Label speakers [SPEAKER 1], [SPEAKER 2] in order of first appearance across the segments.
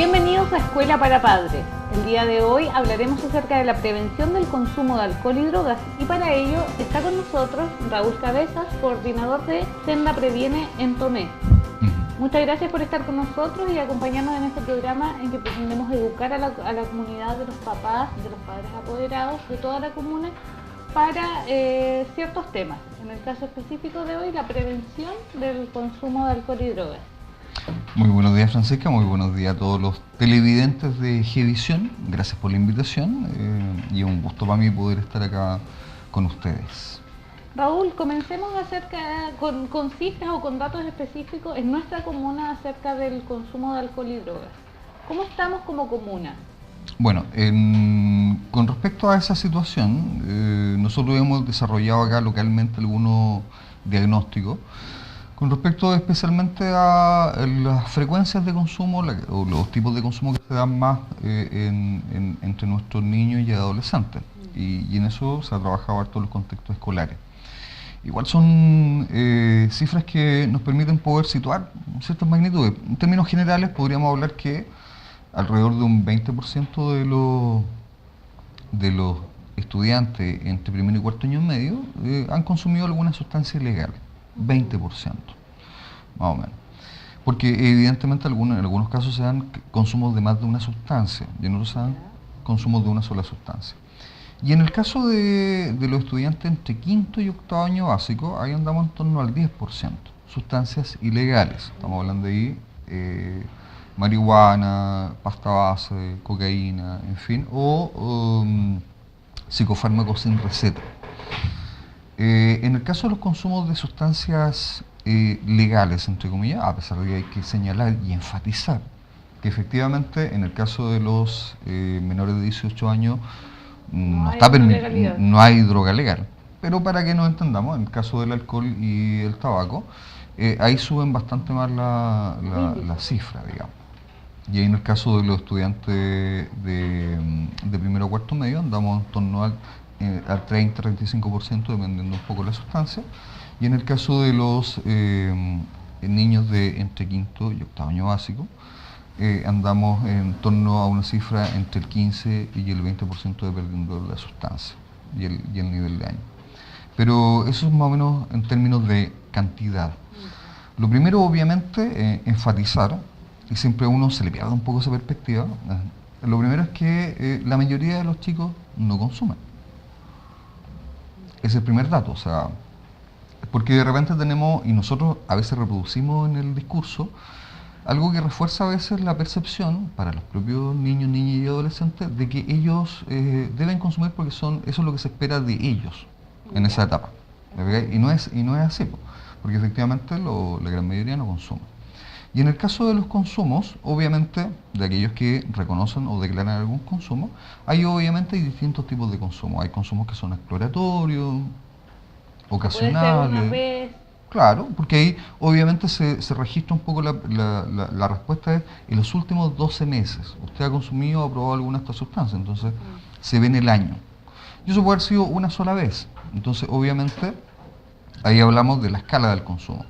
[SPEAKER 1] Bienvenidos a Escuela para Padres. El día de hoy hablaremos acerca de la prevención del consumo de alcohol y drogas y para ello está con nosotros Raúl Cabezas, coordinador de Senda Previene en Tomé. Muchas gracias por estar con nosotros y acompañarnos en este programa en que pretendemos educar a la comunidad de los papás, de los padres apoderados de toda la comuna para ciertos temas. En el caso específico de hoy, la prevención del consumo de alcohol y drogas.
[SPEAKER 2] Muy buenos días, Francisca, muy buenos días a todos los televidentes de Gvisión. Gracias por la invitación y un gusto para mí poder estar acá con ustedes.
[SPEAKER 1] Raúl, comencemos con cifras o con datos específicos en nuestra comuna acerca del consumo de alcohol y drogas. ¿Cómo estamos como comuna?
[SPEAKER 2] Bueno, con respecto a esa situación, nosotros hemos desarrollado acá localmente algunos diagnósticos con respecto especialmente a las frecuencias de consumo o los tipos de consumo que se dan más entre nuestros niños y adolescentes. Y en eso se ha trabajado harto en los contextos escolares. Igual son cifras que nos permiten poder situar ciertas magnitudes. En términos generales podríamos hablar que alrededor de un 20% de los estudiantes entre primero y cuarto año medio han consumido alguna sustancia ilegal. 20%, más o menos. Porque evidentemente en algunos casos se dan consumos de más de una sustancia y en otros se dan consumos de una sola sustancia. Y en el caso de los estudiantes entre quinto y octavo año básico, ahí andamos en torno al 10%, sustancias ilegales. Estamos hablando de ahí marihuana, pasta base, cocaína, en fin, o psicofármacos sin receta. En el caso de los consumos de sustancias legales, entre comillas, a pesar de que hay que señalar y enfatizar que efectivamente en el caso de los menores de 18 años no hay droga legal, pero para que nos entendamos, en el caso del alcohol y el tabaco, ahí suben bastante más la cifra, digamos. Y ahí en el caso de los estudiantes de primero a cuarto medio andamos en torno al 30-35% dependiendo un poco de la sustancia, y en el caso de los niños de entre quinto y octavo año básico andamos en torno a una cifra entre el 15 y el 20% dependiendo de la sustancia y el nivel de año. Pero eso es más o menos en términos de cantidad. Lo primero obviamente enfatizar, y siempre a uno se le pierde un poco esa perspectiva, lo primero es que la mayoría de los chicos no consumen. Es el primer dato, o sea, porque de repente tenemos, y nosotros a veces reproducimos en el discurso, algo que refuerza a veces la percepción para los propios niños, niñas y adolescentes de que ellos deben consumir porque eso es lo que se espera de ellos en esa etapa. Y no es así, porque efectivamente la gran mayoría no consume. Y en el caso de los consumos, obviamente, de aquellos que reconocen o declaran algún consumo, hay distintos tipos de consumo. Hay consumos que son exploratorios, ocasionales.
[SPEAKER 1] Puede ser una vez.
[SPEAKER 2] Claro, porque ahí obviamente se registra un poco la respuesta es en los últimos 12 meses. Usted ha consumido o ha probado alguna de estas sustancias, entonces se ve en el año. Y eso puede haber sido una sola vez. Entonces, obviamente, ahí hablamos de la escala del consumo.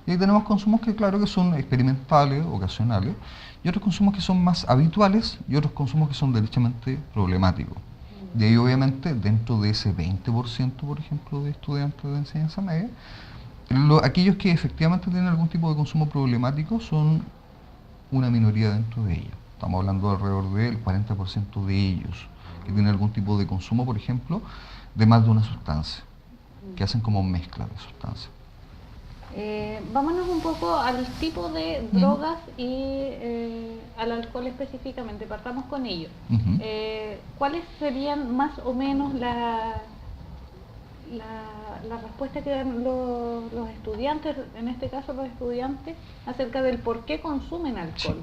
[SPEAKER 2] Y ahí tenemos consumos que claro que son experimentales, ocasionales, y otros consumos que son más habituales y otros consumos que son derechamente problemáticos. De ahí obviamente dentro de ese 20%, por ejemplo, de estudiantes de enseñanza media, aquellos que efectivamente tienen algún tipo de consumo problemático son una minoría dentro de ellos. Estamos hablando de alrededor del 40% de ellos que tienen algún tipo de consumo, por ejemplo, de más de una sustancia, que hacen como mezcla de sustancias.
[SPEAKER 1] Vámonos un poco al tipo de drogas y al alcohol específicamente, partamos con ello. ¿Cuáles serían más o menos la respuesta que dan los estudiantes, en este caso los estudiantes, acerca del por qué consumen alcohol?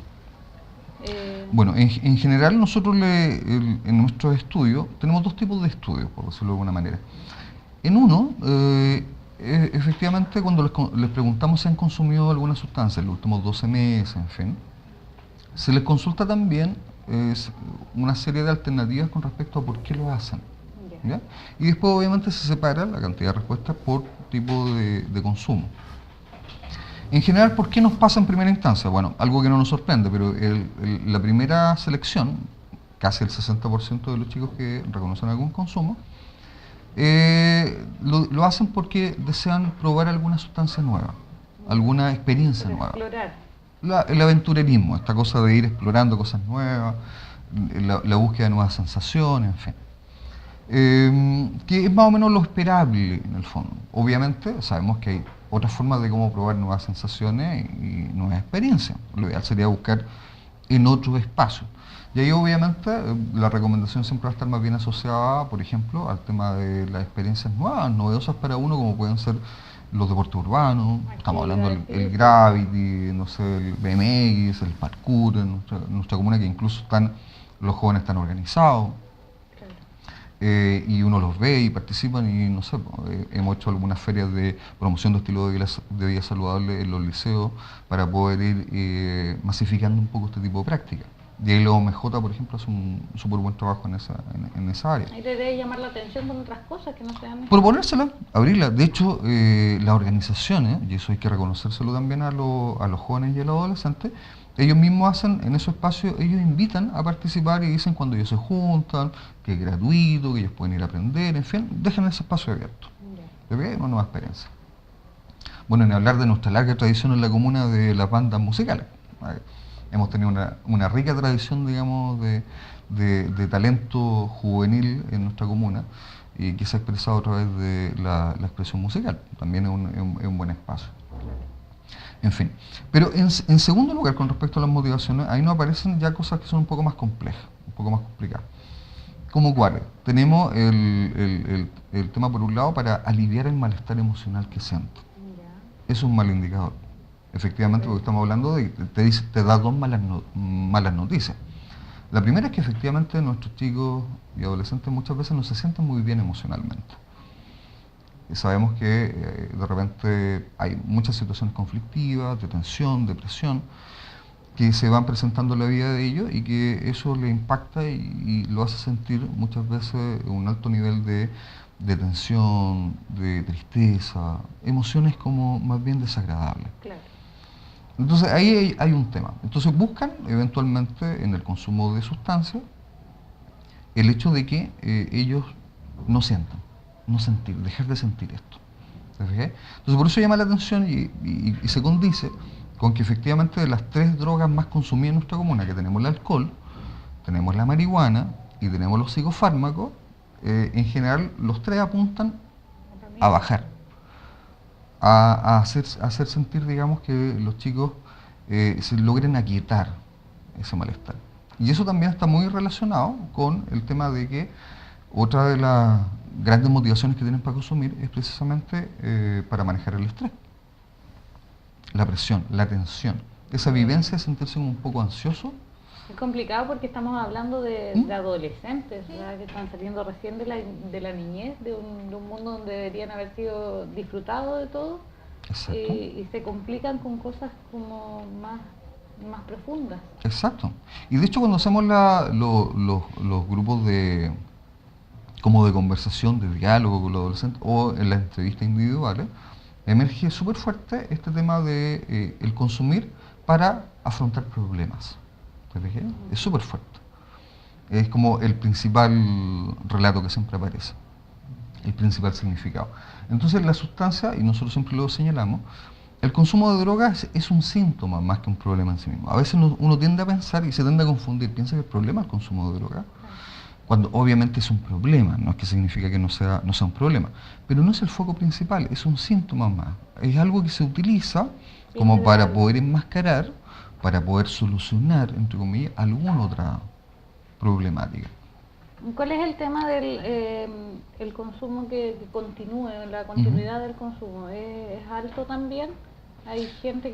[SPEAKER 2] Bueno, en general nosotros en nuestros estudios tenemos dos tipos de estudios, por decirlo de alguna manera. En uno, efectivamente, cuando les preguntamos si han consumido alguna sustancia en los últimos 12 meses, en fin, se les consulta también una serie de alternativas con respecto a por qué lo hacen. ¿Ya? Y después obviamente se separa la cantidad de respuestas por tipo de consumo. En general, ¿por qué nos pasa en primera instancia? Bueno, algo que no nos sorprende, pero la primera selección, casi el 60% de los chicos que reconocen algún consumo, lo hacen porque desean probar alguna sustancia nueva, alguna experiencia nueva.
[SPEAKER 1] Explorar.
[SPEAKER 2] El aventurerismo, esta cosa de ir explorando cosas nuevas, la búsqueda de nuevas sensaciones, en fin. Que es más o menos lo esperable en el fondo. Obviamente sabemos que hay otras formas de cómo probar nuevas sensaciones y nuevas experiencias. Lo ideal sería buscar en otros espacios. Y ahí obviamente la recomendación siempre va a estar más bien asociada, por ejemplo, al tema de las experiencias nuevas, novedosas para uno, como pueden ser los deportes urbanos, estamos hablando del Gravity, no sé, el BMX, el parkour, en nuestra comuna, que incluso los jóvenes están organizados. Y uno los ve y participan y no sé, hemos hecho algunas ferias de promoción de estilo de vida saludable en los liceos para poder ir masificando un poco este tipo de prácticas. Y ahí la OMJ, por ejemplo, hace un súper buen trabajo en esa área.
[SPEAKER 1] Ahí te debe llamar la atención con otras cosas que no sean...
[SPEAKER 2] Proponérsela, abrirla. De hecho, las organizaciones, y eso hay que reconocérselo también a los jóvenes y a los adolescentes, ellos mismos hacen en esos espacios, ellos invitan a participar y dicen cuando ellos se juntan, que es gratuito, que ellos pueden ir a aprender, en fin, dejan ese espacio abierto. ¿Okay? Una nueva experiencia. Bueno, ni hablar de nuestra larga tradición en la comuna de las bandas musicales. Hemos tenido una rica tradición, digamos, de talento juvenil en nuestra comuna y que se ha expresado a través de la expresión musical. También es un buen espacio. En fin, pero en segundo lugar, con respecto a las motivaciones, ahí nos aparecen ya cosas que son un poco más complejas, un poco más complicadas. ¿Cómo cuáles? Tenemos el tema, por un lado, para aliviar el malestar emocional que siente. Es un mal indicador. Efectivamente, porque estamos hablando de que te da dos malas noticias. La primera es que efectivamente nuestros chicos y adolescentes muchas veces no se sienten muy bien emocionalmente. Y sabemos que de repente hay muchas situaciones conflictivas, de tensión, depresión, que se van presentando en la vida de ellos y que eso le impacta y lo hace sentir muchas veces un alto nivel de tensión, de tristeza, emociones como más bien desagradables.
[SPEAKER 1] Claro.
[SPEAKER 2] Entonces ahí hay un tema. Entonces buscan eventualmente en el consumo de sustancias el hecho de que ellos no sientan, dejar de sentir esto. Entonces por eso llama la atención y se condice con que efectivamente de las tres drogas más consumidas en nuestra comuna, que tenemos el alcohol, tenemos la marihuana y tenemos los psicofármacos, en general los tres apuntan a bajar. A hacer sentir, digamos, que los chicos se logren aquietar ese malestar. Y eso también está muy relacionado con el tema de que otra de las grandes motivaciones que tienen para consumir es precisamente para manejar el estrés, la presión, la tensión, esa vivencia de sentirse un poco ansioso.
[SPEAKER 1] Es complicado porque estamos hablando de adolescentes, ¿verdad? Que están saliendo recién de la niñez, de un mundo donde deberían haber sido disfrutados de todo, y se complican con cosas como más profundas.
[SPEAKER 2] Exacto. Y de hecho cuando hacemos los grupos como de conversación, de diálogo con los adolescentes o en las entrevistas individuales, emerge súper fuerte este tema de el consumir para afrontar problemas. Es súper fuerte. Es como el principal relato que siempre aparece, el principal significado. Entonces la sustancia, y nosotros siempre lo señalamos, el consumo de drogas es un síntoma más que un problema en sí mismo. A veces uno tiende a pensar y se tiende a confundir, piensa que el problema es el consumo de drogas, cuando obviamente es un problema, no es que significa que no sea un problema, pero no es el foco principal, es un síntoma más. Es algo que se utiliza como para poder enmascarar, para poder solucionar, entre comillas, alguna otra problemática.
[SPEAKER 1] ¿Cuál es el tema del el consumo que continúe, la continuidad del consumo? ¿Es alto también? ¿Hay gente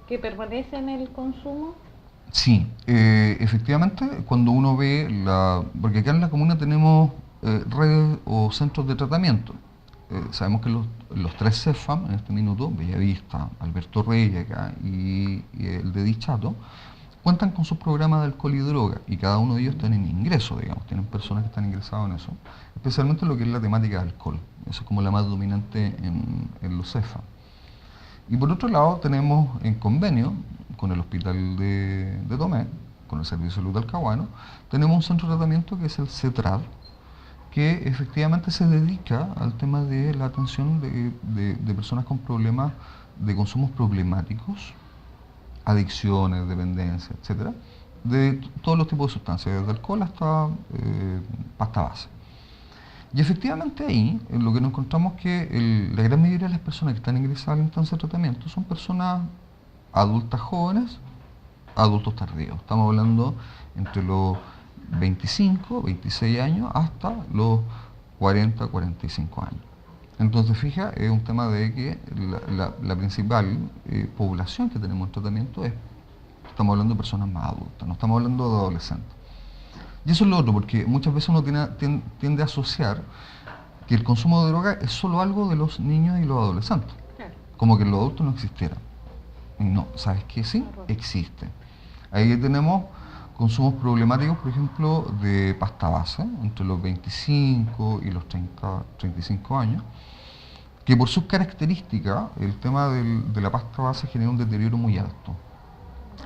[SPEAKER 1] que permanece en el consumo?
[SPEAKER 2] Sí, efectivamente, cuando uno ve porque acá en la comuna tenemos redes o centros de tratamiento. Sabemos que los tres CEFAM en este minuto, Bellavista, Alberto Reyes acá y el de Dichato, cuentan con sus programas de alcohol y droga y cada uno de ellos está en ingreso, digamos, tienen personas que están ingresadas en eso, especialmente lo que es la temática de alcohol. Eso es como la más dominante en los CEFAM. Y por otro lado tenemos en convenio con el Hospital de Tomé, con el Servicio de Salud Talcahuano, tenemos un centro de tratamiento que es el CETRAD, que efectivamente se dedica al tema de la atención de personas con problemas de consumos problemáticos, adicciones, dependencia, etcétera, de todos los tipos de sustancias, desde alcohol hasta pasta base. Y efectivamente ahí lo que nos encontramos es que la gran mayoría de las personas que están ingresadas a la instancia de tratamiento son personas adultas jóvenes, adultos tardíos. Estamos hablando entre los 25, 26 años hasta los 40, 45 años. Entonces, fija, es un tema de que la principal población que tenemos en tratamiento estamos hablando de personas más adultas, no estamos hablando de adolescentes. Y eso es lo otro, porque muchas veces uno tiende a asociar que el consumo de droga es solo algo de los niños y los adolescentes, claro, como que los adultos no existieran. No, ¿sabes qué? Sí, existe. Ahí tenemos consumos problemáticos, por ejemplo, de pasta base, entre los 25 y los 30, 35 años, que por sus características, el tema de la pasta base genera un deterioro muy alto.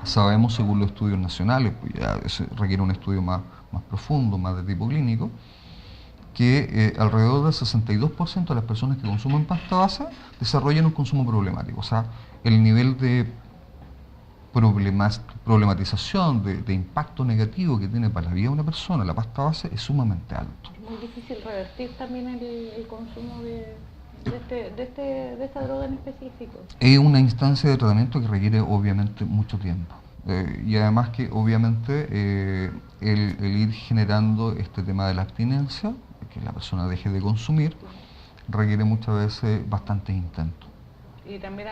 [SPEAKER 2] Sabemos, según los estudios nacionales, pues ya se requiere un estudio más profundo, más de tipo clínico, que alrededor del 62% de las personas que consumen pasta base desarrollan un consumo problemático. O sea, el nivel de problematización, de impacto negativo que tiene para la vida de una persona la pasta base es sumamente alto.
[SPEAKER 1] Es muy difícil revertir también el consumo de esta droga en específico.
[SPEAKER 2] Es una instancia de tratamiento que requiere obviamente mucho tiempo. Y además que obviamente el ir generando este tema de la abstinencia, que la persona deje de consumir, requiere muchas veces bastantes intentos.
[SPEAKER 1] Y también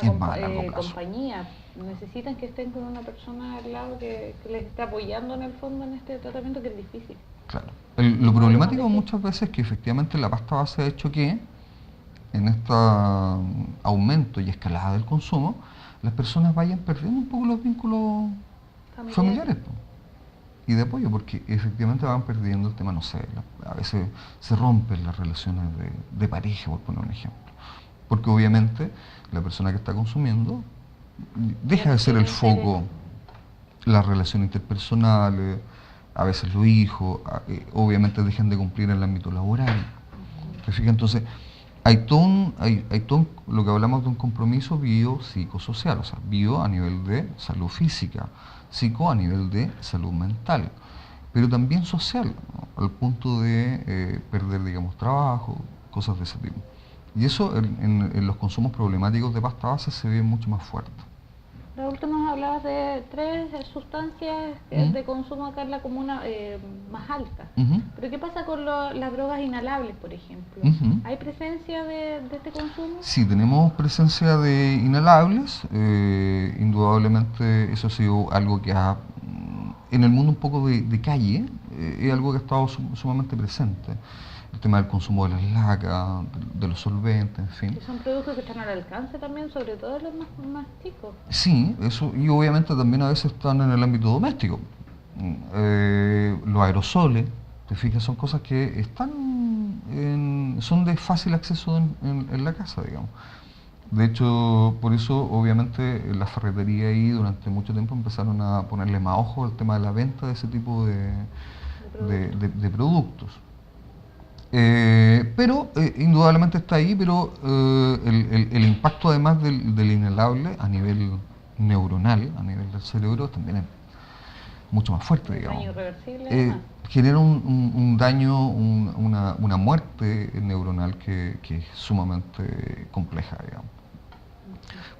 [SPEAKER 1] compañía, necesitan que estén con una persona al lado que les esté apoyando en el fondo en este tratamiento, que es difícil.
[SPEAKER 2] Claro. Lo problemático muchas veces es que efectivamente la pasta base ha hecho que en este aumento y escalada del consumo, las personas vayan perdiendo un poco los vínculos familiares y de apoyo, porque efectivamente van perdiendo el tema, no sé, a veces se rompen las relaciones de pareja, por poner un ejemplo. Porque obviamente la persona que está consumiendo deja de ser el foco, las relaciones interpersonales, a veces los hijos, obviamente dejan de cumplir en el ámbito laboral. ¿Te fijas? Entonces, hay todo lo que hablamos de un compromiso biopsicosocial, o sea, bio a nivel de salud física, psico a nivel de salud mental, pero también social, ¿no? Al punto de perder, digamos, trabajo, cosas de ese tipo. Y eso en los consumos problemáticos de pasta base se ve mucho más fuerte.
[SPEAKER 1] Raúl, tú nos hablabas de 3 sustancias de consumo acá en la comuna más altas. Pero ¿qué pasa con las drogas inhalables, por ejemplo? ¿Hay presencia de este consumo?
[SPEAKER 2] Sí, tenemos presencia de inhalables. Indudablemente eso ha sido algo que ha, en el mundo un poco de calle, es algo que ha estado sumamente presente. El tema del consumo de las lacas, de los solventes, en fin.
[SPEAKER 1] ¿Y son productos que están al alcance también, sobre todo los más chicos?
[SPEAKER 2] Sí, eso, y obviamente también a veces están en el ámbito doméstico. Los aerosoles, te fijas, son cosas que son de fácil acceso en la casa, digamos. De hecho, por eso obviamente la ferretería ahí durante mucho tiempo empezaron a ponerle más ojo al tema de la venta de ese tipo de productos. Pero indudablemente está ahí, pero el impacto además del inhalable a nivel neuronal, a nivel del cerebro, también es mucho más fuerte, digamos.
[SPEAKER 1] ¿Un daño irreversible?
[SPEAKER 2] Genera un daño, una muerte neuronal que es sumamente compleja, digamos.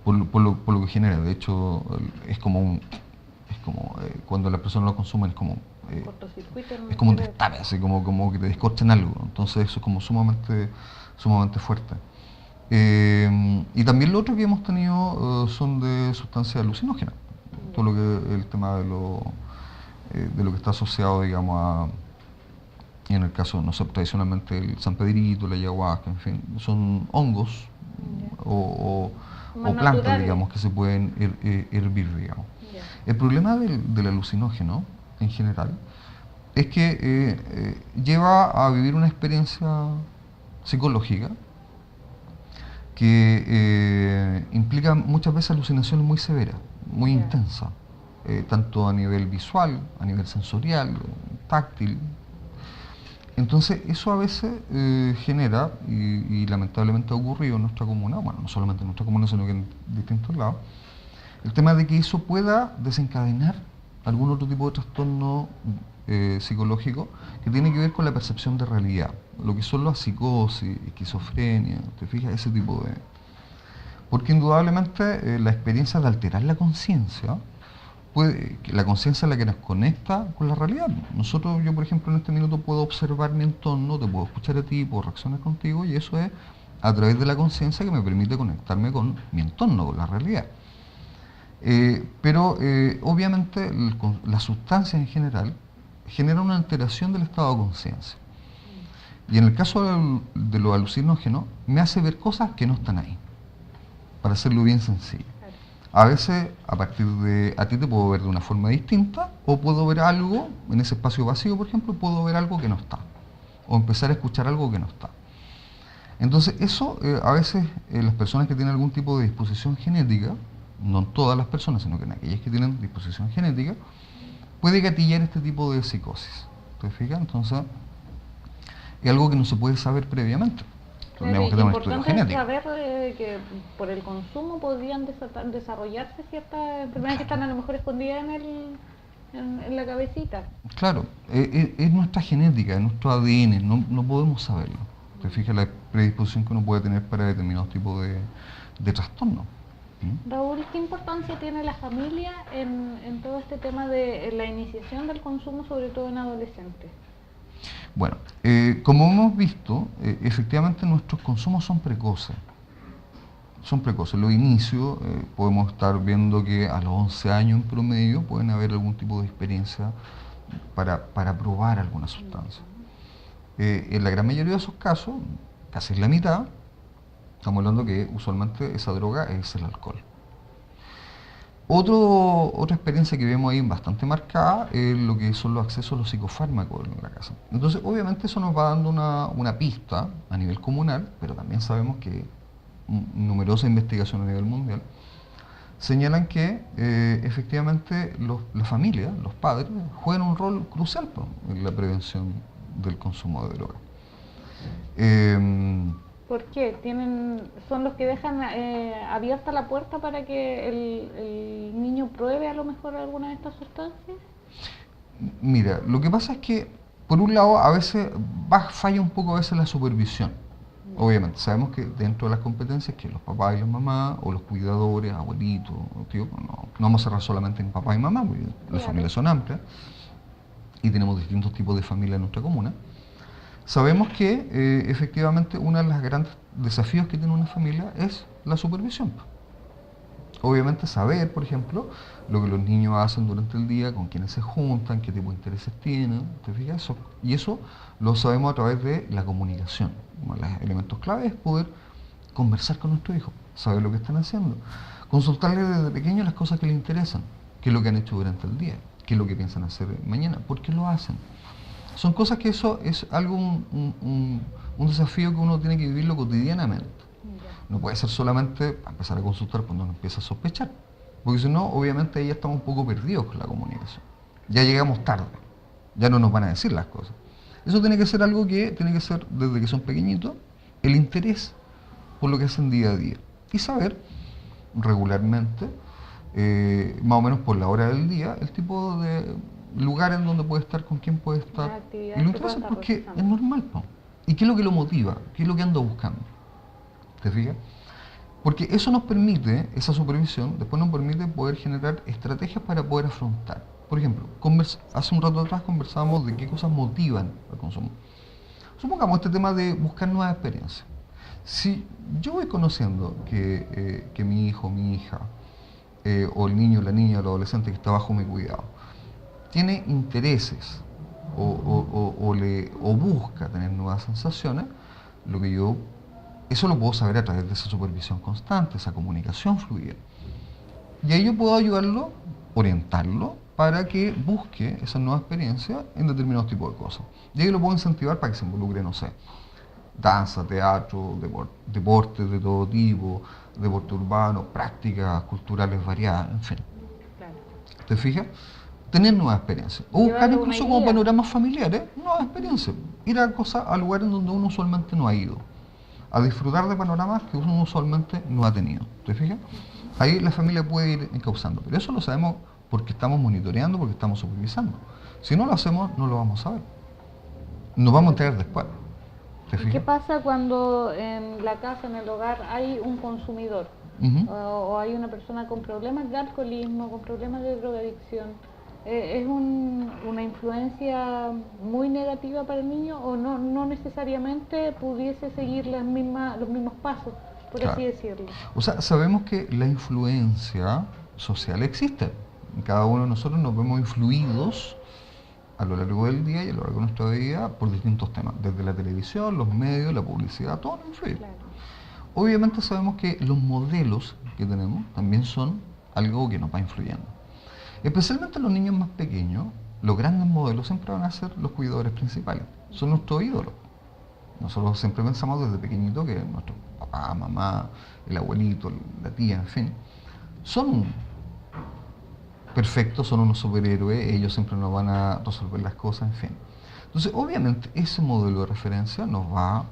[SPEAKER 2] Por lo que genera. De hecho, es como cuando la persona lo consume, es como un destape, así como que te descorchen algo. Entonces eso es como sumamente fuerte. Y también lo otro que hemos tenido son de sustancias alucinógenas. Todo lo que el tema de lo que está asociado, digamos, en el caso, no sé, tradicionalmente el San Pedrito, la ayahuasca, en fin, son hongos o plantas, digamos, que se pueden hervir, digamos. El problema del alucinógeno, en general, es que lleva a vivir una experiencia psicológica que implica muchas veces alucinaciones muy severas, muy
[SPEAKER 1] Ya.
[SPEAKER 2] intensas, tanto a nivel visual, a nivel sensorial, táctil. Entonces, eso a veces genera, y lamentablemente ha ocurrido en nuestra comuna, bueno, no solamente en nuestra comuna, sino que en distintos lados, el tema de que eso pueda desencadenar algún otro tipo de trastorno psicológico que tiene que ver con la percepción de realidad, lo que son las psicosis, esquizofrenia, ¿te fijas? Ese tipo de... Porque indudablemente la experiencia de alterar la conciencia, la conciencia es la que nos conecta con la realidad. Nosotros, yo por ejemplo en este minuto puedo observar mi entorno, te puedo escuchar a ti, puedo reaccionar contigo, y eso es a través de la conciencia que me permite conectarme con mi entorno, con la realidad. Pero obviamente la sustancia en general genera una alteración del estado de conciencia. Y en el caso de los alucinógenos, me hace ver cosas que no están ahí, para hacerlo bien sencillo.
[SPEAKER 1] Claro.
[SPEAKER 2] A veces, a partir de a ti te puedo ver de una forma distinta, o puedo ver algo, en ese espacio vacío, por ejemplo, puedo ver algo que no está, o empezar a escuchar algo que no está. Entonces, eso a veces las personas que tienen algún tipo de disposición genética, no en todas las personas, sino que en aquellas que tienen disposición genética, puede gatillar este tipo de psicosis. ¿Te fijas? Entonces, es algo que no se puede saber previamente.
[SPEAKER 1] Claro,
[SPEAKER 2] Tendríamos
[SPEAKER 1] y
[SPEAKER 2] que
[SPEAKER 1] lo
[SPEAKER 2] tener un estudio
[SPEAKER 1] importante es
[SPEAKER 2] genético.
[SPEAKER 1] saber que por el consumo podrían desarrollarse ciertas enfermedades que están a lo mejor escondidas en la cabecita.
[SPEAKER 2] Claro, es nuestra genética, es nuestro ADN, no podemos saberlo. ¿Te fijas la predisposición que uno puede tener para determinados tipos de trastornos? ¿Mm?
[SPEAKER 1] Raúl, ¿qué importancia tiene la familia en todo este tema de la iniciación del consumo, sobre todo en adolescentes?
[SPEAKER 2] Bueno, como hemos visto, efectivamente nuestros consumos son precoces. Son precoces. Los inicios, podemos estar viendo que a los 11 años en promedio pueden haber algún tipo de experiencia para probar alguna sustancia. En la gran mayoría de esos casos, casi en la mitad, estamos hablando que usualmente esa droga es el alcohol. Otra experiencia que vemos ahí bastante marcada es lo que son los accesos a los psicofármacos en la casa. Entonces, obviamente eso nos va dando una pista a nivel comunal, pero también sabemos que numerosas investigaciones a nivel mundial señalan que efectivamente la familia, los padres, juegan un rol crucial en la prevención del consumo de drogas.
[SPEAKER 1] ¿Por qué? Son los que dejan abierta la puerta para que el niño pruebe a lo mejor alguna de estas sustancias.
[SPEAKER 2] Mira, lo que pasa es que, por un lado, a veces falla un poco a veces la supervisión. Obviamente, sabemos que dentro de las competencias que los papás y las mamás, o los cuidadores, abuelitos, tíos, no vamos a cerrar solamente en papá y mamá, porque las
[SPEAKER 1] Claro.
[SPEAKER 2] familias son amplias y tenemos distintos tipos de familias en nuestra comuna. Sabemos que efectivamente uno de los grandes desafíos que tiene una familia es la supervisión. Obviamente saber, por ejemplo, lo que los niños hacen durante el día, con quiénes se juntan, qué tipo de intereses tienen, ¿te fijas? Y eso lo sabemos a través de la comunicación. Uno de los elementos clave es poder conversar con nuestro hijo, saber lo que están haciendo, consultarles desde pequeños las cosas que les interesan, qué es lo que han hecho durante el día, qué es lo que piensan hacer mañana, por qué lo hacen. Son cosas que eso es algo, un desafío que uno tiene que vivirlo cotidianamente. No puede ser solamente empezar a consultar cuando uno empieza a sospechar, porque si no, obviamente ahí ya estamos un poco perdidos con la comunicación. Ya llegamos tarde, ya no nos van a decir las cosas. Eso tiene que ser algo que tiene que ser desde que son pequeñitos, el interés por lo que hacen día a día. Y saber regularmente, más o menos por la hora del día, el tipo de lugar en donde puede estar, con quién puede estar.
[SPEAKER 1] Las actividades
[SPEAKER 2] Y lo
[SPEAKER 1] que pueda
[SPEAKER 2] interesa
[SPEAKER 1] estar
[SPEAKER 2] porque
[SPEAKER 1] realizando.
[SPEAKER 2] es normal, ¿no? ¿Y qué es lo que lo motiva? ¿Qué es lo que anda buscando? ¿Te fijas? Porque eso nos permite, esa supervisión, después nos permite poder generar estrategias para poder afrontar. Por ejemplo, hace un rato atrás conversábamos de qué cosas motivan al consumo. Supongamos este tema de buscar nuevas experiencias. Si yo voy conociendo que mi hijo, mi hija, o el niño, la niña, el adolescente que está bajo mi cuidado, tiene intereses o busca tener nuevas sensaciones, eso lo puedo saber a través de esa supervisión constante, esa comunicación fluida. Y ahí yo puedo ayudarlo, orientarlo, para que busque esa nueva experiencia en determinados tipos de cosas. Y ahí lo puedo incentivar para que se involucre, no sé, danza, teatro, deportes de todo tipo, deporte urbano, prácticas culturales variadas, en fin.
[SPEAKER 1] Claro.
[SPEAKER 2] ¿Te fijas? Tener nuevas experiencias. O buscar
[SPEAKER 1] Llevarlo una
[SPEAKER 2] incluso como
[SPEAKER 1] guía.
[SPEAKER 2] panoramas familiares, nuevas experiencias. Ir a cosas, a lugares donde uno usualmente no ha ido. A disfrutar de panoramas que uno usualmente no ha tenido. ¿Te fijas? Ahí la familia puede ir encauzando. Pero eso lo sabemos porque estamos monitoreando, porque estamos supervisando. Si no lo hacemos, no lo vamos a ver. Nos vamos a enterar después. ¿Te
[SPEAKER 1] ¿Y qué
[SPEAKER 2] fijas?
[SPEAKER 1] pasa cuando en la casa, en el hogar, hay un consumidor
[SPEAKER 2] Ujú.
[SPEAKER 1] o hay una persona con problemas de alcoholismo, con problemas de drogadicción? ¿Es una influencia muy negativa para el niño o no necesariamente pudiese seguir los mismos pasos, por
[SPEAKER 2] Claro.
[SPEAKER 1] así decirlo?
[SPEAKER 2] O sea, sabemos que la influencia social existe. Cada uno de nosotros nos vemos influidos a lo largo del día y a lo largo de nuestra vida por distintos temas, desde la televisión, los medios, la publicidad, todo nos influye.
[SPEAKER 1] Claro.
[SPEAKER 2] Obviamente sabemos que los modelos que tenemos también son algo que nos va influyendo. Especialmente los niños más pequeños, los grandes modelos siempre van a ser los cuidadores principales, son nuestros ídolos. Nosotros siempre pensamos desde pequeñito que nuestro papá, mamá, el abuelito, la tía, en fin, son perfectos, son unos superhéroes, ellos siempre nos van a resolver las cosas, en fin. Entonces, obviamente, ese modelo de referencia nos va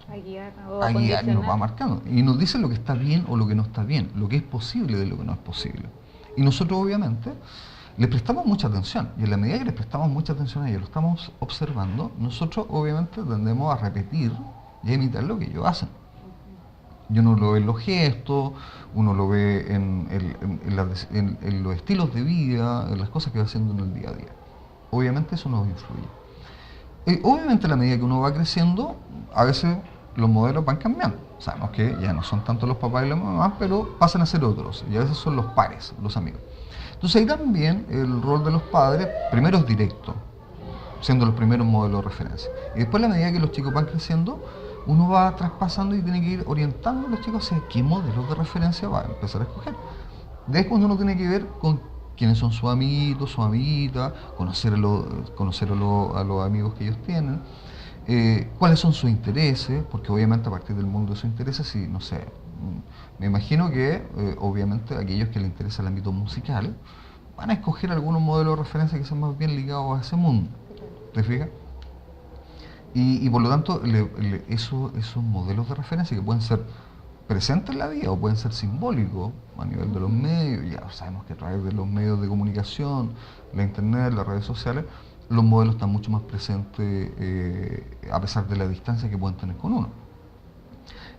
[SPEAKER 1] A guiar o
[SPEAKER 2] a guiar y nos va
[SPEAKER 1] condicionar.
[SPEAKER 2] marcando. Y nos dice lo que está bien o lo que no está bien, lo que es posible de lo que no es posible. Y nosotros, obviamente, les prestamos mucha atención. Y en la medida que les prestamos mucha atención a ellos, lo estamos observando, nosotros, obviamente, tendemos a repetir y a imitar lo que ellos hacen. Y uno lo ve en los gestos, uno lo ve en los estilos de vida, en las cosas que va haciendo en el día a día. Obviamente eso nos influye. Obviamente a la medida que uno va creciendo, a veces los modelos van cambiando. Sabemos que ya no son tanto los papás y las mamás, pero pasan a ser otros. Y a veces son los pares, los amigos. Entonces ahí también el rol de los padres, primero es directo, siendo los primeros modelos de referencia. Y después a la medida que los chicos van creciendo, uno va traspasando y tiene que ir orientando a los chicos hacia qué modelos de referencia va a empezar a escoger. De ahí es cuando uno tiene que ver con quiénes son sus amiguitos, sus amiguitas, conocer a los amigos que ellos tienen, cuáles son sus intereses, porque obviamente a partir del mundo de sus intereses, si, no sé, me imagino que obviamente aquellos que les interesa el ámbito musical van a escoger algunos modelos de referencia que sean más bien ligados a ese mundo. ¿Te fijas? Y por lo tanto, esos modelos de referencia que pueden ser presentes en la vida o pueden ser simbólicos a nivel de los medios, ya sabemos que a través de los medios de comunicación, la internet, las redes sociales, los modelos están mucho más presentes a pesar de la distancia que pueden tener con uno.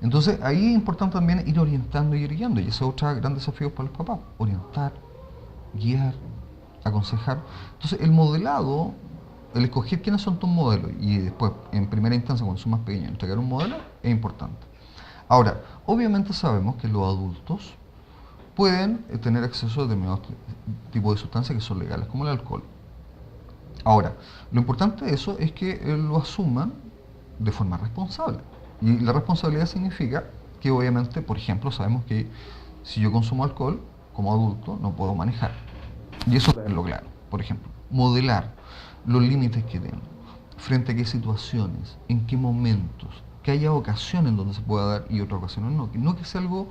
[SPEAKER 2] Entonces ahí es importante también ir orientando y ir guiando, y ese es otro gran desafío para los papás, orientar, guiar, aconsejar. Entonces el modelado, el escoger quiénes son tus modelos y después, en primera instancia, cuando son más pequeños, entregar un modelo es importante. Ahora, obviamente sabemos que los adultos pueden tener acceso a determinados tipos de sustancias que son legales, como el alcohol. Ahora, lo importante de eso es que lo asuman de forma responsable. Y la responsabilidad significa que obviamente, por ejemplo, sabemos que si yo consumo alcohol, como adulto, no puedo manejar. Y eso tenerlo claro. Por ejemplo, modelar los límites que tengo, frente a qué situaciones, en qué momentos, que haya ocasiones donde se pueda dar y otras ocasiones no. No que sea algo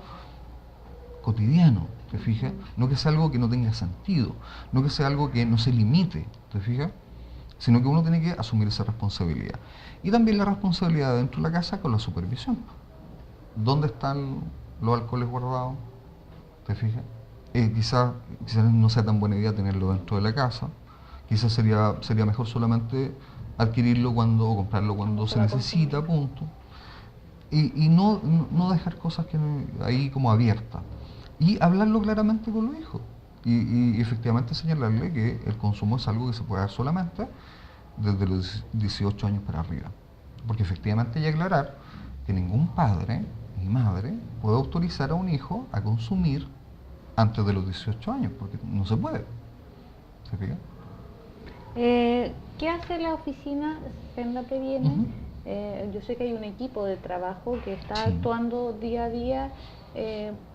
[SPEAKER 2] cotidiano, ¿te fijas? No que sea algo que no tenga sentido, no que sea algo que no se limite, ¿te fijas? Sino que uno tiene que asumir esa responsabilidad. Y también la responsabilidad dentro de la casa con la supervisión. ¿Dónde están los alcoholes guardados? ¿Te fijas? Quizás no sea tan buena idea tenerlo dentro de la casa. Quizás sería mejor solamente adquirirlo o comprarlo cuando se necesita, punto. Y no dejar cosas ahí como abiertas. Y hablarlo claramente con los hijos. Y efectivamente señalarle que el consumo es algo que se puede dar solamente desde los 18 años para arriba. Porque efectivamente hay que aclarar que ningún padre ni madre puede autorizar a un hijo a consumir antes de los 18 años, porque no se puede. ¿Se fija?
[SPEAKER 1] ¿Qué hace la oficina Senda Previene? Yo sé que hay un equipo de trabajo que está actuando día a día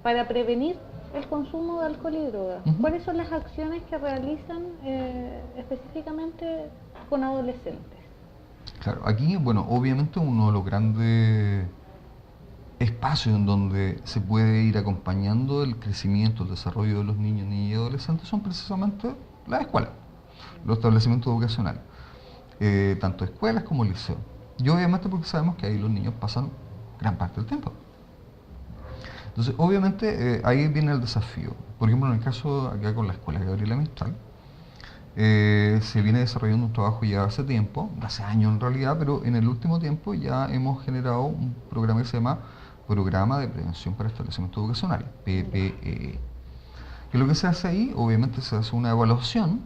[SPEAKER 1] para prevenir el consumo de alcohol y drogas. ¿Cuáles son las acciones que realizan específicamente con adolescentes?
[SPEAKER 2] Claro, aquí, bueno, obviamente uno de los grandes espacios en donde se puede ir acompañando el crecimiento, el desarrollo de los niños, niñas y adolescentes son precisamente las escuelas, los establecimientos educacionales, tanto escuelas como liceos. Y obviamente porque sabemos que ahí los niños pasan gran parte del tiempo. Entonces, obviamente, ahí viene el desafío. Por ejemplo, en el caso acá con la escuela Gabriela Mistral, se viene desarrollando un trabajo ya hace tiempo, hace años en realidad, pero en el último tiempo ya hemos generado un programa que se llama Programa de Prevención para Establecimientos Educacionales, PPE. Que lo que se hace ahí, obviamente se hace una evaluación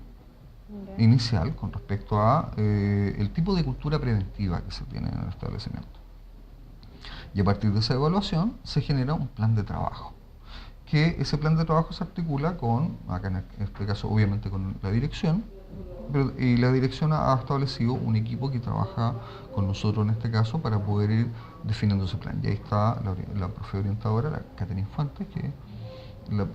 [SPEAKER 2] inicial con respecto a el tipo de cultura preventiva que se tiene en el establecimiento. Y a partir de esa evaluación se genera un plan de trabajo, que ese plan de trabajo se articula con, acá en este caso obviamente con la dirección, y la dirección ha establecido un equipo que trabaja con nosotros en este caso para poder ir definiendo ese plan. Y ahí está la profe orientadora, la Caterina Fuentes, que es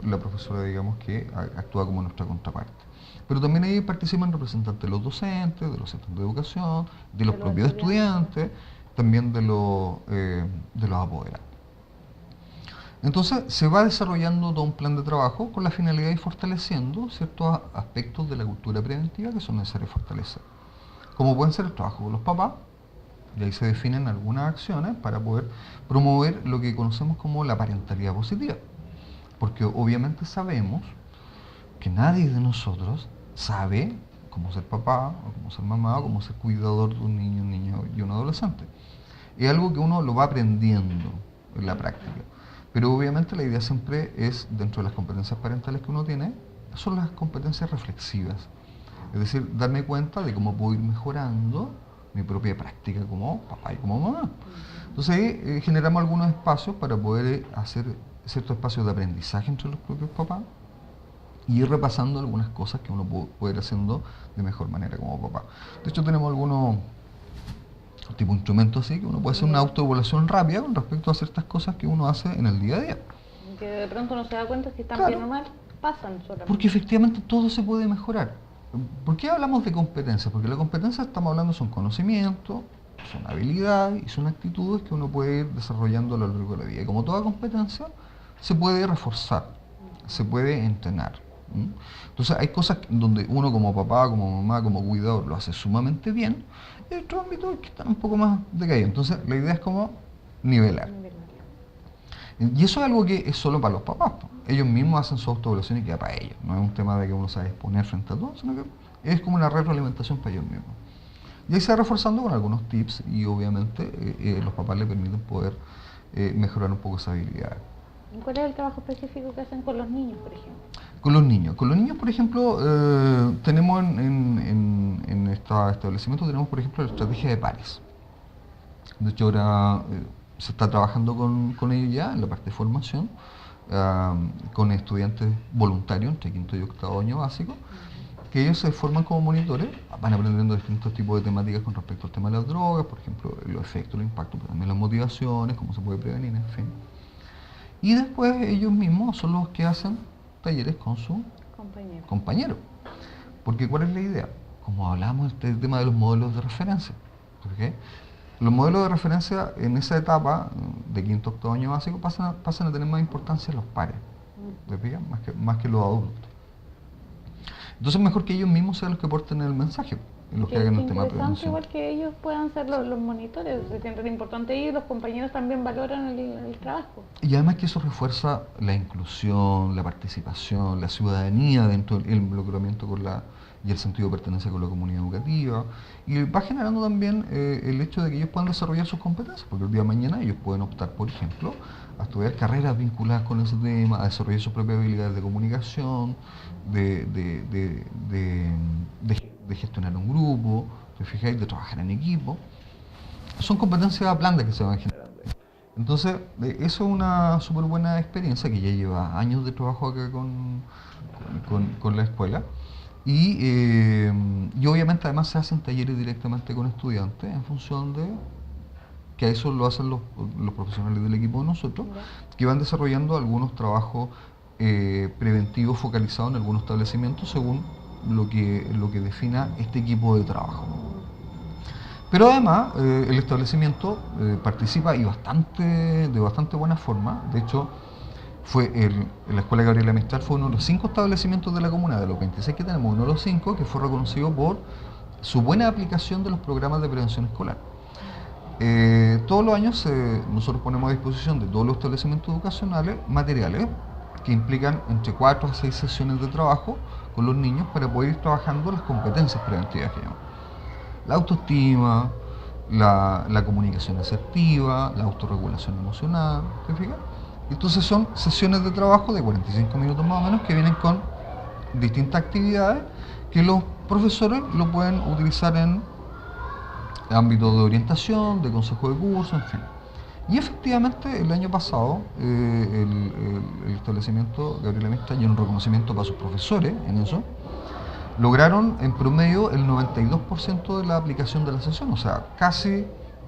[SPEAKER 2] la profesora, digamos, que actúa como nuestra contraparte. Pero también ahí participan representantes de los docentes, de los centros de educación, de los propios estudiantes, también de los apoderados. Entonces se va desarrollando todo un plan de trabajo con la finalidad de ir fortaleciendo ciertos aspectos de la cultura preventiva que son necesarios fortalecer. Como pueden ser el trabajo con los papás, y ahí se definen algunas acciones para poder promover lo que conocemos como la parentalidad positiva. Porque obviamente sabemos que nadie de nosotros sabe cómo ser papá, o cómo ser mamá, o cómo ser cuidador de un niño y un adolescente. Es algo que uno lo va aprendiendo en la práctica. Pero obviamente la idea siempre es, dentro de las competencias parentales que uno tiene, son las competencias reflexivas. Es decir, darme cuenta de cómo puedo ir mejorando mi propia práctica como papá y como mamá. Entonces ahí generamos algunos espacios para poder hacer ciertos espacios de aprendizaje entre los propios papás y ir repasando algunas cosas que uno puede ir haciendo de mejor manera como papá. De hecho tenemos algunos tipo instrumentos así que uno puede hacer una autoevaluación rápida con respecto a ciertas cosas que uno hace en el día a día.
[SPEAKER 1] Que de pronto no se da cuenta si están bien o mal, pasan solamente.
[SPEAKER 2] Porque efectivamente todo se puede mejorar. ¿Por qué hablamos de competencias? Porque la competencia, estamos hablando, son conocimientos, son habilidades y son actitudes que uno puede ir desarrollando a lo largo de la vida. Y como toda competencia, se puede reforzar, se puede entrenar. Entonces hay cosas donde uno como papá, como mamá, como cuidador lo hace sumamente bien, y hay otros ámbitos que están un poco más decaídos. Entonces la idea es como nivelar. Y eso es algo que es solo para los papás. Ellos mismos hacen su autoevaluación y queda para ellos. No es un tema de que uno se va a exponer frente a todo, sino que es como una retroalimentación para ellos mismos. Y ahí se va reforzando con algunos tips y obviamente los papás le permiten poder mejorar un poco esa habilidad.
[SPEAKER 1] ¿Cuál es el trabajo específico que hacen con los niños, por ejemplo?
[SPEAKER 2] Con los niños, por ejemplo, tenemos en este establecimiento, tenemos por ejemplo la estrategia de pares. De hecho ahora se está trabajando con ellos ya en la parte de formación, con estudiantes voluntarios entre quinto y octavo año básico, que ellos se forman como monitores, van aprendiendo distintos tipos de temáticas con respecto al tema de las drogas, por ejemplo, los efectos, los impactos, pero también las motivaciones, cómo se puede prevenir, en fin. Y después ellos mismos son los que hacen talleres con su compañero. Porque ¿cuál es la idea? Como hablamos del tema de los modelos de referencia. ¿Okay? Los modelos de referencia en esa etapa de quinto a octavo año básico pasan a tener más importancia los pares, más que los adultos. Entonces mejor que ellos mismos sean los que porten el mensaje, los que hagan el tema de prevención.
[SPEAKER 1] Igual que ellos puedan ser los monitores, se sienten importantes y los compañeros también valoran el trabajo.
[SPEAKER 2] Y además que eso refuerza la inclusión, la participación, la ciudadanía dentro del involucramiento y el sentido de pertenencia con la comunidad educativa, y va generando también el hecho de que ellos puedan desarrollar sus competencias, porque el día de mañana ellos pueden optar, por ejemplo, a estudiar carreras vinculadas con ese tema, a desarrollar sus propias habilidades de comunicación, de gestionar un grupo, ¿te fijáis? De trabajar en equipo. Son competencias blandas que se van generando. Entonces, eso es una súper buena experiencia que ya lleva años de trabajo acá con la escuela. Y obviamente además se hacen talleres directamente con estudiantes en función de que eso lo hacen los profesionales del equipo de nosotros, que van desarrollando algunos trabajos preventivos focalizados en algunos establecimientos según lo que defina este equipo de trabajo. Pero además, el establecimiento participa y de bastante buena forma. De hecho, la Escuela Gabriela Mistral fue uno de los 5 establecimientos de la comuna, de los 26 que tenemos, uno de los 5 que fue reconocido por su buena aplicación de los programas de prevención escolar. Todos los años nosotros ponemos a disposición de todos los establecimientos educacionales materiales que implican entre 4 a 6 sesiones de trabajo con los niños para poder ir trabajando las competencias preventivas que llamamos. La autoestima, la comunicación asertiva, la autorregulación emocional, ¿te fijas? Entonces son sesiones de trabajo de 45 minutos más o menos que vienen con distintas actividades que los profesores lo pueden utilizar en ámbito de orientación, de consejo de curso, en fin. Y efectivamente el año pasado el establecimiento Gabriela Mistral, y un reconocimiento para sus profesores en eso, lograron en promedio el 92% de la aplicación de la sesión, o sea, casi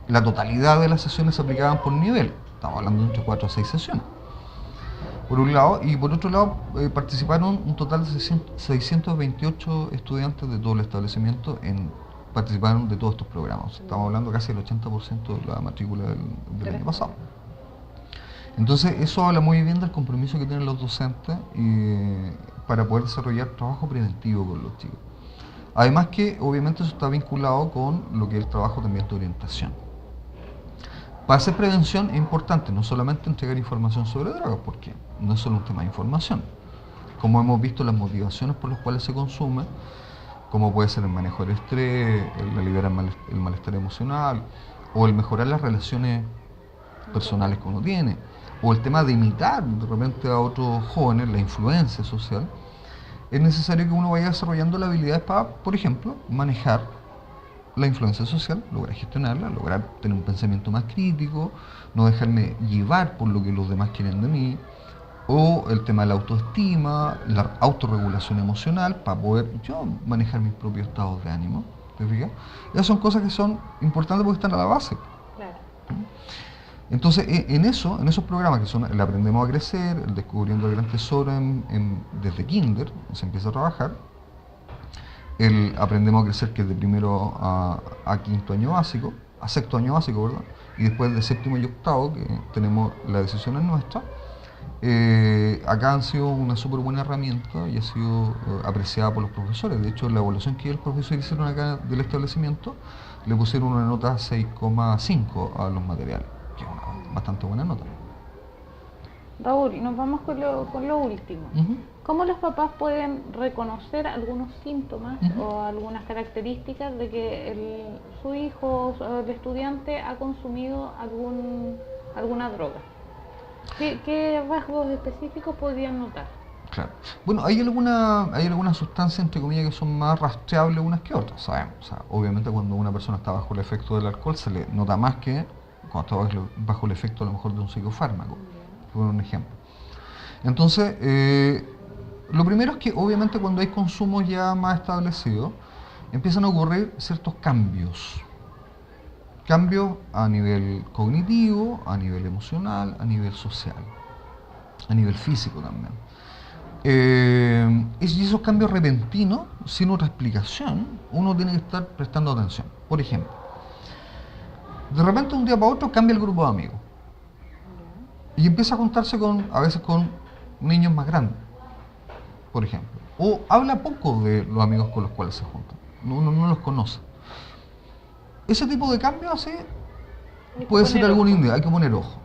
[SPEAKER 2] la totalidad de las sesiones se aplicaban por nivel. Estamos hablando de entre 4 a 6 sesiones. Por un lado, y por otro lado participaron un total de 628 estudiantes de todo el establecimiento participaron de todos estos programas. Estamos hablando casi del 80% de la matrícula del año pasado. Entonces eso habla muy bien del compromiso que tienen los docentes para poder desarrollar trabajo preventivo con los chicos. Además que obviamente eso está vinculado con lo que es el trabajo también de orientación. Para hacer prevención es importante no solamente entregar información sobre drogas, porque no es solo un tema de información. Como hemos visto, las motivaciones por las cuales se consume, como puede ser el manejo del estrés, el aliviar el malestar emocional, o el mejorar las relaciones personales que uno tiene, o el tema de imitar de repente a otros jóvenes, la influencia social, es necesario que uno vaya desarrollando las habilidades para, por ejemplo, manejar la influencia social, lograr gestionarla, lograr tener un pensamiento más crítico, no dejarme llevar por lo que los demás quieren de mí, o el tema de la autoestima, la autorregulación emocional, para poder yo manejar mis propios estados de ánimo. ¿Te fijas? Esas son cosas que son importantes porque están a la base.
[SPEAKER 1] Claro.
[SPEAKER 2] Entonces, en esos programas que son el Aprendemos a Crecer, el Descubriendo el Gran Tesoro desde Kinder, se empieza a trabajar, el Aprendemos a Crecer, que es de primero a quinto año básico, a sexto año básico, ¿verdad? Y después de séptimo y octavo, que tenemos la decisión es nuestra. Acá han sido una súper buena herramienta y ha sido apreciada por los profesores. De hecho, la evaluación que el profesor hicieron acá del establecimiento, le pusieron una nota 6,5 a los materiales, que es una bastante buena nota.
[SPEAKER 1] Raúl, nos vamos con lo último. ¿Cómo los papás pueden reconocer algunos síntomas o algunas características de que su hijo o el estudiante ha consumido alguna droga? ¿Qué rasgos específicos podrían notar?
[SPEAKER 2] Claro. Bueno, hay algunas sustancias, entre comillas, que son más rastreables unas que otras, sabemos. O sea, obviamente cuando una persona está bajo el efecto del alcohol se le nota más que cuando está bajo el efecto a lo mejor de un psicofármaco, por un ejemplo. Entonces, lo primero es que obviamente cuando hay consumos ya más establecidos, empiezan a ocurrir ciertos cambios. Cambios a nivel cognitivo, a nivel emocional, a nivel social, a nivel físico también. Y esos cambios repentinos, sin otra explicación, uno tiene que estar prestando atención. Por ejemplo, de repente de un día para otro cambia el grupo de amigos y empieza a juntarse a veces con niños más grandes, por ejemplo. O habla poco de los amigos con los cuales se juntan, uno no los conoce. Ese tipo de cambios así puede ser algún indicio, hay que poner ojo.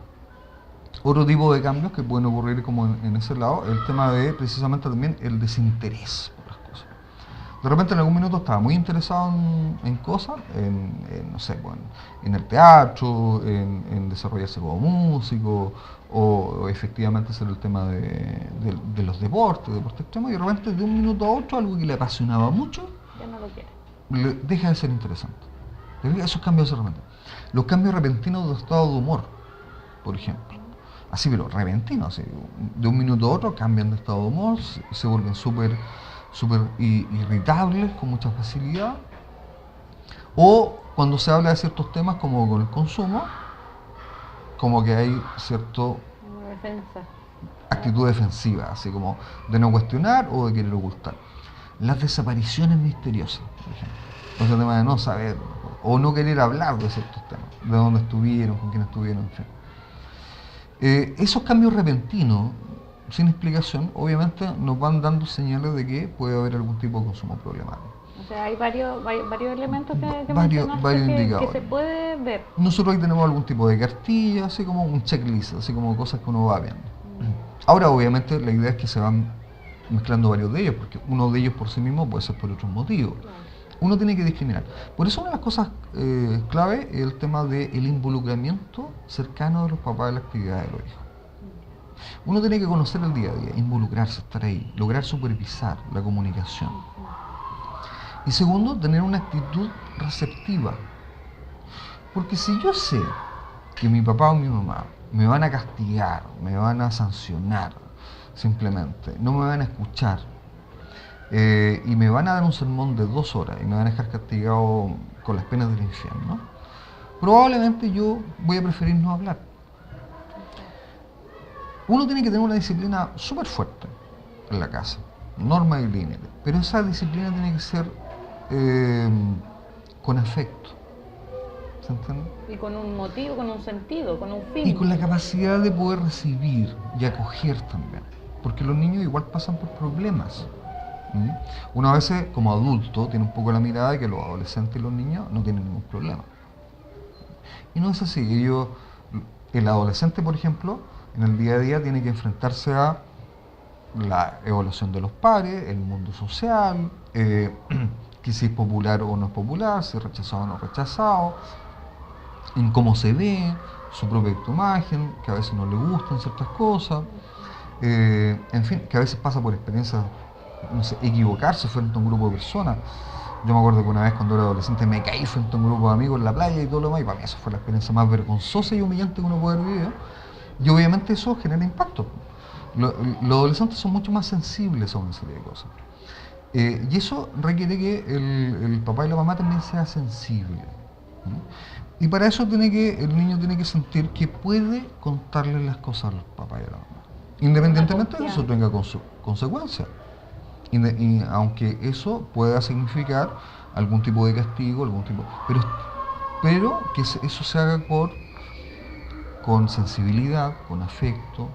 [SPEAKER 2] Otro tipo de cambios que pueden ocurrir como en ese lado, el tema de precisamente también el desinterés por las cosas. De repente en algún minuto estaba muy interesado en cosas, no sé, bueno, en el teatro, en desarrollarse como músico, o efectivamente hacer el tema de los deportes extremos, y de repente de un minuto a otro algo que le apasionaba mucho,
[SPEAKER 1] Ya no lo quiere.
[SPEAKER 2] deja de ser interesante. Esos cambios de repente. Los cambios repentinos de estado de humor, por ejemplo. Así, pero repentinos, así, de un minuto a otro cambian de estado de humor, se vuelven súper irritables con mucha facilidad. O cuando se habla de ciertos temas como con el consumo, como que hay cierto actitud defensiva, así como de no cuestionar o de querer ocultar. Las desapariciones misteriosas, por ejemplo. Ese tema de no saber, o no querer hablar de ciertos temas, de dónde estuvieron, con quién estuvieron, en fin. Esos cambios repentinos, sin explicación, obviamente nos van dando señales de que puede haber algún tipo de consumo problemático.
[SPEAKER 1] O sea, hay varios elementos que
[SPEAKER 2] Varios
[SPEAKER 1] mencionaste
[SPEAKER 2] indicadores.
[SPEAKER 1] que se puede ver.
[SPEAKER 2] Nosotros ahí tenemos algún tipo de cartilla, así como un checklist, así como cosas que uno va viendo. Ahora, obviamente, la idea es que se van mezclando varios de ellos, porque uno de ellos por sí mismo puede ser por otros motivos. Uno tiene que discriminar. Por eso una de las cosas clave es el tema del involucramiento cercano de los papás en la actividad de los hijos. Uno tiene que conocer el día a día, involucrarse, estar ahí, lograr supervisar la comunicación. Y segundo, tener una actitud receptiva. Porque si yo sé que mi papá o mi mamá me van a castigar, me van a sancionar, simplemente, no me van a escuchar, y me van a dar un sermón de 2 horas y me van a dejar castigado con las penas del infierno, probablemente yo voy a preferir no hablar. Uno tiene que tener una disciplina súper fuerte en la casa, normas y límites, pero esa disciplina tiene que ser con afecto, ¿se entiende?
[SPEAKER 1] Y con un motivo, con un sentido, con un fin.
[SPEAKER 2] Y con la capacidad de poder recibir y acoger también, porque los niños igual pasan por problemas. Uno a veces como adulto tiene un poco la mirada de que los adolescentes y los niños no tienen ningún problema. Y no es así. El adolescente, por ejemplo, en el día a día tiene que enfrentarse a la evaluación de los pares, el mundo social, que si es popular o no es popular, si es rechazado o no es rechazado, en cómo se ve, su propia autoimagen, que a veces no le gustan ciertas cosas, en fin, que a veces pasa por experiencias, no sé, equivocarse frente a un grupo de personas. Yo me acuerdo que una vez cuando era adolescente me caí frente a un grupo de amigos en la playa y todo lo demás, y para mí esa fue la experiencia más vergonzosa y humillante que uno puede haber vivido, y obviamente eso genera impacto. Los adolescentes son mucho más sensibles a una serie de cosas. Y eso requiere que el papá y la mamá también sea sensible. Y para eso el niño tiene que sentir que puede contarle las cosas a los papás y a la mamá, independientemente de que eso tenga consecuencias. Y aunque eso pueda significar algún tipo de castigo, pero que eso se haga con sensibilidad, con afecto,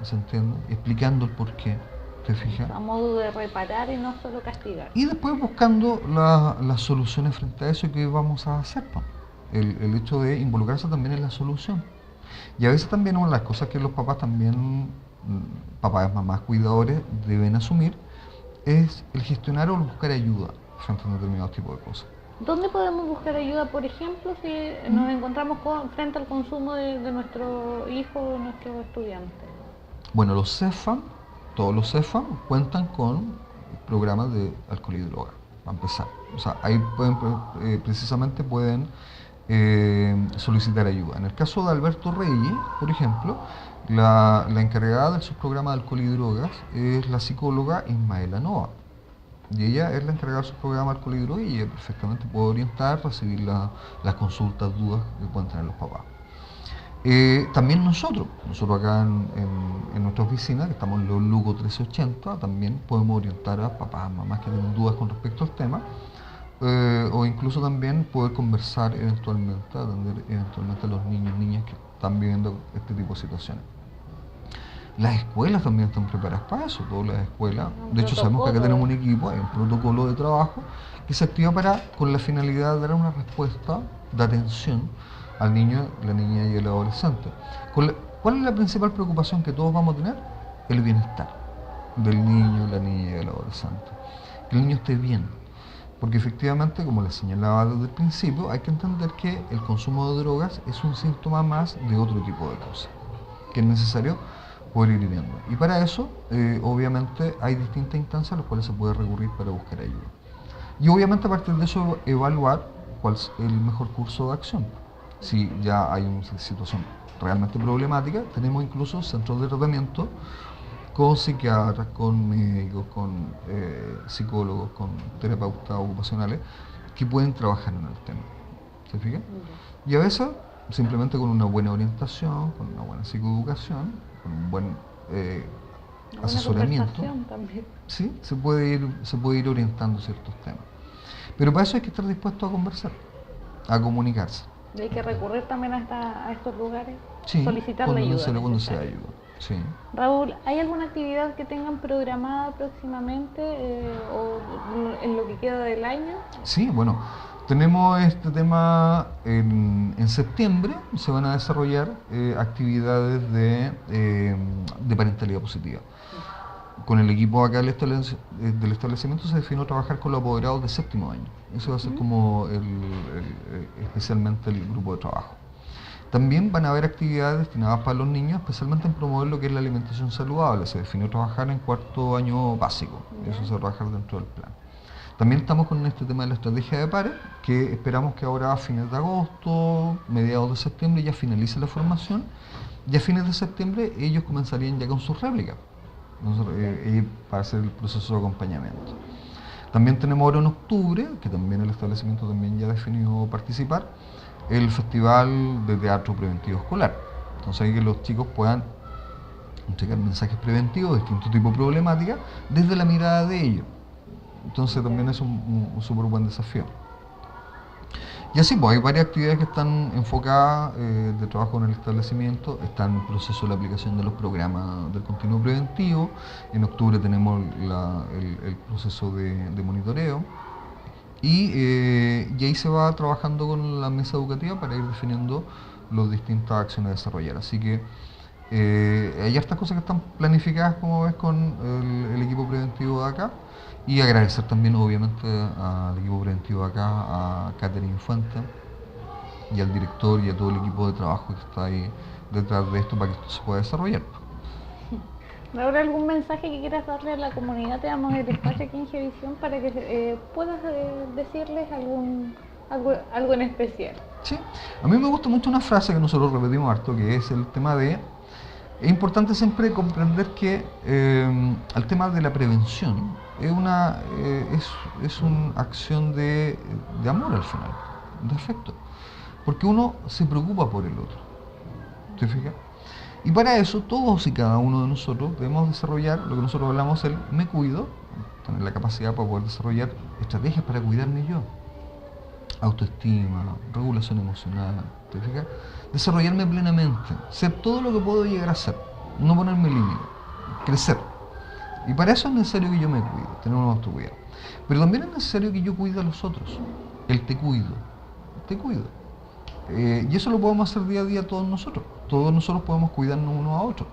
[SPEAKER 2] ¿se entiende? Explicando el porqué. ¿Te fijas?
[SPEAKER 1] A modo de reparar y no solo castigar.
[SPEAKER 2] Y después buscando las soluciones frente a eso que vamos a hacer. El hecho de involucrarse también en la solución. Y a veces también una de las cosas que los papás también, papás, mamás, cuidadores, deben asumir es el gestionar o buscar ayuda frente a un determinado tipo de cosas.
[SPEAKER 1] ¿Dónde podemos buscar ayuda, por ejemplo, si nos encontramos frente al consumo de nuestro hijo o nuestro estudiante?
[SPEAKER 2] Bueno, todos los CEFAM cuentan con programas de alcohol y droga, para empezar. O sea, ahí precisamente pueden solicitar ayuda. En el caso de Alberto Reyes, por ejemplo, la encargada del subprograma de alcohol y drogas es la psicóloga Ismaela Nova. Y ella es la encargada del subprograma de alcohol y drogas y ella perfectamente puede orientar, recibir las consultas, dudas que pueden tener los papás. También nosotros acá en nuestra oficina, que estamos en los Lugo 1380, también podemos orientar a papás, mamás que tienen dudas con respecto al tema, o incluso también poder conversar eventualmente, atender eventualmente a los niños y niñas que están viviendo este tipo de situaciones. Las escuelas también están preparadas para eso, todas las escuelas. De hecho, sabemos que acá tenemos un equipo, hay un protocolo de trabajo que se activa con la finalidad de dar una respuesta de atención al niño, la niña y el adolescente. ¿Cuál es la principal preocupación que todos vamos a tener? El bienestar del niño, la niña y el adolescente. Que el niño esté bien. Porque efectivamente, como les señalaba desde el principio, hay que entender que el consumo de drogas es un síntoma más de otro tipo de cosas, que es necesario poder ir viendo. Y para eso, obviamente, hay distintas instancias a las cuales se puede recurrir para buscar ayuda. Y obviamente a partir de eso evaluar cuál es el mejor curso de acción. Si ya hay una situación realmente problemática, tenemos incluso centros de tratamiento con psiquiatras, con médicos, con psicólogos, con terapeutas ocupacionales que pueden trabajar en el tema. ¿Se fijan? Y a veces, simplemente con una buena orientación, con una buena psicoeducación, con un buen asesoramiento, ¿sí? se puede ir orientando ciertos temas. Pero para eso hay que estar dispuesto a conversar. a comunicarse.
[SPEAKER 1] Y hay que recurrir también a estos lugares,
[SPEAKER 2] Sí,
[SPEAKER 1] solicitar la ayuda.
[SPEAKER 2] cuando se da ayuda. Sí.
[SPEAKER 1] Raúl, ¿hay alguna actividad que tengan programada próximamente o en lo que queda del año?
[SPEAKER 2] Sí, bueno, tenemos este tema en septiembre, se van a desarrollar actividades de parentalidad positiva. Con el equipo acá del establecimiento se definió trabajar con los apoderados de séptimo año. Eso va a ser como especialmente el grupo de trabajo. También van a haber actividades destinadas para los niños, especialmente en promover lo que es la alimentación saludable. Se definió trabajar en cuarto año básico, eso se va a trabajar dentro del plan. También estamos con este tema de la estrategia de pares, que esperamos que ahora a fines de agosto, mediados de septiembre ya finalice la formación, y a fines de septiembre ellos comenzarían ya con sus réplicas, para hacer el proceso de acompañamiento. También tenemos ahora en octubre, que también el establecimiento también ya ha definido participar, el Festival de Teatro Preventivo Escolar. Entonces ahí que los chicos puedan entregar mensajes preventivos de distintos tipos de problemáticas desde la mirada de ellos. Entonces también es un súper buen desafío. Y así, pues hay varias actividades que están enfocadas de trabajo en el establecimiento. Está en proceso de la aplicación de los programas del continuo preventivo. En octubre tenemos el proceso de monitoreo. Y ahí se va trabajando con la mesa educativa para ir definiendo las distintas acciones a desarrollar. Así que hay hartas cosas que están planificadas, como ves, con el equipo preventivo de acá. Y agradecer también, obviamente, al equipo preventivo de acá, a Catherine Fuente y al director y a todo el equipo de trabajo que está ahí detrás de esto para que esto se pueda desarrollar.
[SPEAKER 1] ¿Habrá algún mensaje que quieras darle a la comunidad? Te damos el espacio aquí en Gevisión para que puedas decirles algo en especial.
[SPEAKER 2] Sí, a mí me gusta mucho una frase que nosotros repetimos harto, que es el tema de... Es importante siempre comprender que el tema de la prevención es una acción de amor al final, de afecto, porque uno se preocupa por el otro, ¿te fijas? Y para eso todos y cada uno de nosotros debemos desarrollar lo que nosotros hablamos, el me cuido, tener la capacidad para poder desarrollar estrategias para cuidarme yo, autoestima, regulación emocional, ¿te fijas? Desarrollarme plenamente, ser todo lo que puedo llegar a ser, no ponerme límite, crecer. Y para eso es necesario que yo me cuide, tener un autocuidado. Pero también es necesario que yo cuide a los otros, el te cuido, te cuido. Y eso lo podemos hacer día a día todos nosotros podemos cuidarnos unos a otros.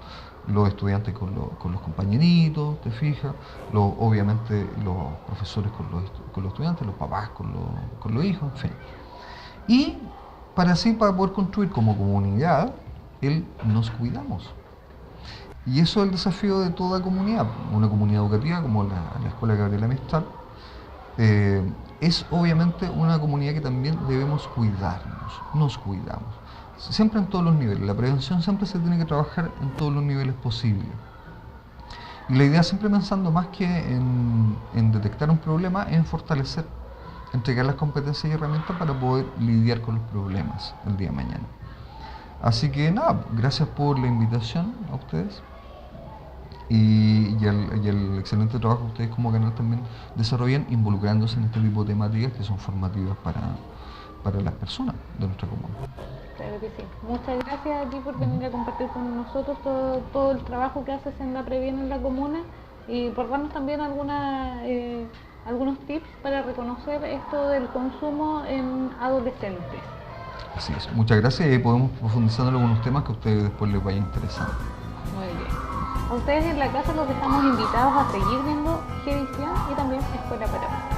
[SPEAKER 2] Los estudiantes con los compañeritos, te fijas, obviamente los profesores con los estudiantes, los papás con los hijos, en fin. Y para poder construir como comunidad, nos cuidamos. Y eso es el desafío de toda comunidad. Una comunidad educativa como la Escuela Gabriela Mistral, es obviamente una comunidad que también debemos cuidarnos, nos cuidamos. Siempre en todos los niveles. La prevención siempre se tiene que trabajar en todos los niveles posibles. Y la idea, siempre pensando más que en detectar un problema, es en fortalecer, entregar las competencias y herramientas para poder lidiar con los problemas el día de mañana. Así que nada, gracias por la invitación a ustedes y el excelente trabajo que ustedes como canal también desarrollan involucrándose en este tipo de temáticas que son formativas para las personas de nuestra comunidad.
[SPEAKER 1] Claro que sí. Muchas gracias a ti por venir a compartir con nosotros todo el trabajo que haces en la Previene en la comuna y por darnos también algunos tips para reconocer esto del consumo en adolescentes.
[SPEAKER 2] Así es. Muchas gracias y podemos profundizar en algunos temas que a ustedes después les vaya interesando.
[SPEAKER 1] Muy bien. A ustedes en la casa los dejamos invitados a seguir viendo Gevisión y también Escuela para Más.